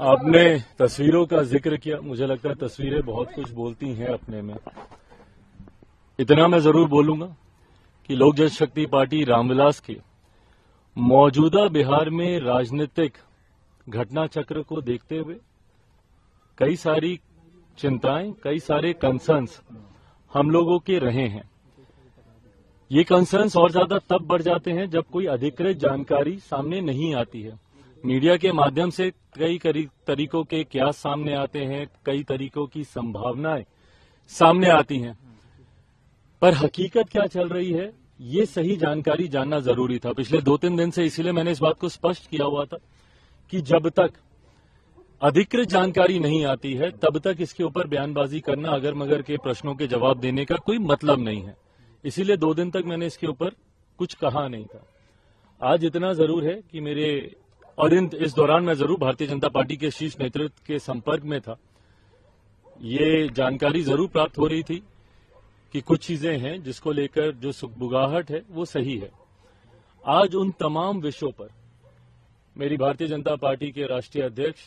आपने तस्वीरों का जिक्र किया। मुझे लगता है तस्वीरें बहुत कुछ बोलती हैं अपने में। इतना मैं जरूर बोलूंगा कि लोक जनशक्ति पार्टी रामविलास के मौजूदा बिहार में राजनीतिक घटना चक्र को देखते हुए कई सारी चिंताएं, कई सारे कंसर्न्स हम लोगों के रहे हैं। ये कंसर्न्स और ज्यादा तब बढ़ जाते हैं जब कोई अधिकृत जानकारी सामने नहीं आती है। मीडिया के माध्यम से कई तरीकों के क्यास सामने आते हैं, कई तरीकों की संभावनाएं सामने आती हैं, पर हकीकत क्या चल रही है ये सही जानकारी जानना जरूरी था। पिछले 2-3 दिन से इसीलिए मैंने इस बात को स्पष्ट किया हुआ था कि जब तक अधिकृत जानकारी नहीं आती है तब तक इसके ऊपर बयानबाजी करना, अगर मगर के प्रश्नों के जवाब देने का कोई मतलब नहीं है। इसीलिए 2 दिन तक मैंने इसके ऊपर कुछ कहा नहीं था। आज इतना जरूर है कि इस दौरान मैं जरूर भारतीय जनता पार्टी के शीर्ष नेतृत्व के संपर्क में था। ये जानकारी जरूर प्राप्त हो रही थी कि कुछ चीजें हैं जिसको लेकर जो सुगबुगाहट है वो सही है। आज उन तमाम विषयों पर मेरी भारतीय जनता पार्टी के राष्ट्रीय अध्यक्ष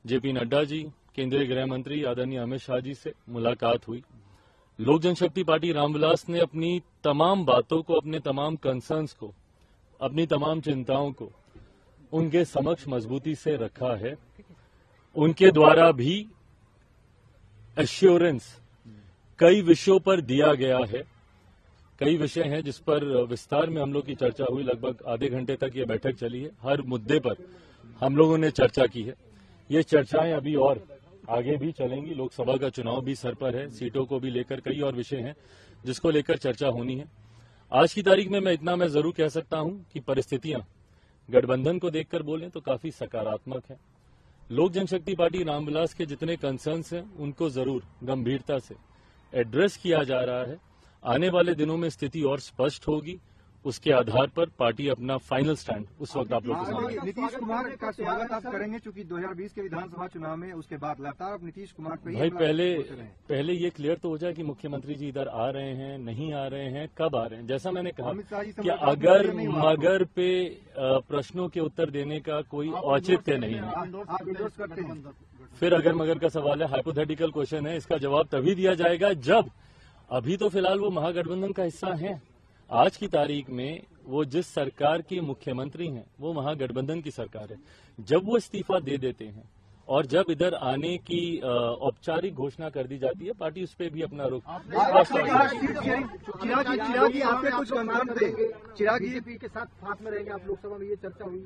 जेपी नड्डा जी, केंद्रीय गृह मंत्री आदरणीय अमित शाह जी से मुलाकात हुई। लोक जनशक्ति पार्टी रामविलास ने अपनी तमाम बातों को, अपने तमाम कंसर्न्स को, अपनी तमाम चिंताओं को उनके समक्ष मजबूती से रखा है। उनके द्वारा भी एश्योरेंस कई विषयों पर दिया गया है। कई विषय हैं जिस पर विस्तार में हम लोग की चर्चा हुई। लगभग आधे घंटे तक ये बैठक चली है। हर मुद्दे पर हम लोगों ने चर्चा की है। ये चर्चाएं अभी और आगे भी चलेंगी। लोकसभा का चुनाव भी सर पर है, सीटों को भी लेकर कई और विषय हैं जिसको लेकर चर्चा होनी है। आज की तारीख में मैं जरूर कह सकता हूं कि परिस्थितियां गठबंधन को देखकर बोलें तो काफी सकारात्मक है। लोक जनशक्ति पार्टी रामविलास के जितने कंसर्न्स हैं उनको जरूर गंभीरता से एड्रेस किया जा रहा है। आने वाले दिनों में स्थिति और स्पष्ट होगी। उसके आधार पर पार्टी अपना फाइनल स्टैंड उस वक्त आप लोग के सामने। नीतीश कुमार का स्वागत आप करेंगे क्योंकि 2020 के विधानसभा चुनाव में उसके बाद लगातार आप नीतीश कुमार पे भाई पहले ये क्लियर तो हो जाए कि मुख्यमंत्री जी इधर आ रहे हैं, नहीं आ रहे हैं, कब आ रहे हैं। जैसा मैंने कहा कि अगर मगर पे प्रश्नों के उत्तर देने का कोई औचित्य नहीं है। फिर अगर मगर का सवाल है, हाइपोथेटिकल क्वेश्चन है, इसका जवाब तभी दिया जाएगा जब, अभी तो फिलहाल वो महागठबंधन का हिस्सा है। आज की तारीख में वो जिस सरकार के मुख्यमंत्री हैं वो महागठबंधन की सरकार है। जब वो इस्तीफा दे देते हैं और जब इधर आने की औपचारिक घोषणा कर दी जाती है, पार्टी उस पर भी अपना रुख।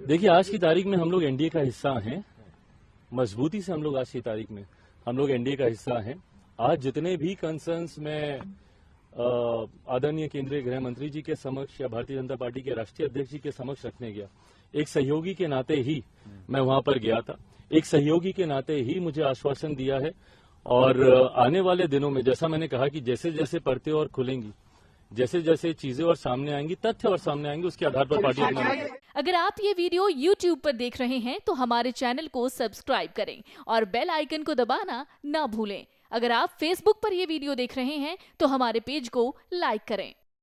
देखिए, आज की तारीख में हम लोग एनडीए का हिस्सा हैं। मजबूती से हम लोग आज की तारीख में हम लोग एनडीए का हिस्सा हैं। आज जितने भी कंसर्न्स में आदरणीय केंद्रीय गृह मंत्री जी के समक्ष या भारतीय जनता पार्टी के राष्ट्रीय अध्यक्ष जी के समक्ष रखने गया, एक सहयोगी के नाते ही मैं वहां पर गया था। एक सहयोगी के नाते ही मुझे आश्वासन दिया है और आने वाले दिनों में, जैसा मैंने कहा कि जैसे जैसे परतें और खुलेंगी, जैसे जैसे चीजें और सामने आएंगी, तथ्य और सामने आएंगे, उसके आधार पर पार्टी अपना। अगर आप ये वीडियो YouTube पर देख रहे हैं तो हमारे चैनल को सब्सक्राइब करें और बेल आइकन को दबाना ना भूलें। अगर आप Facebook पर ये वीडियो देख रहे हैं तो हमारे पेज को लाइक करें।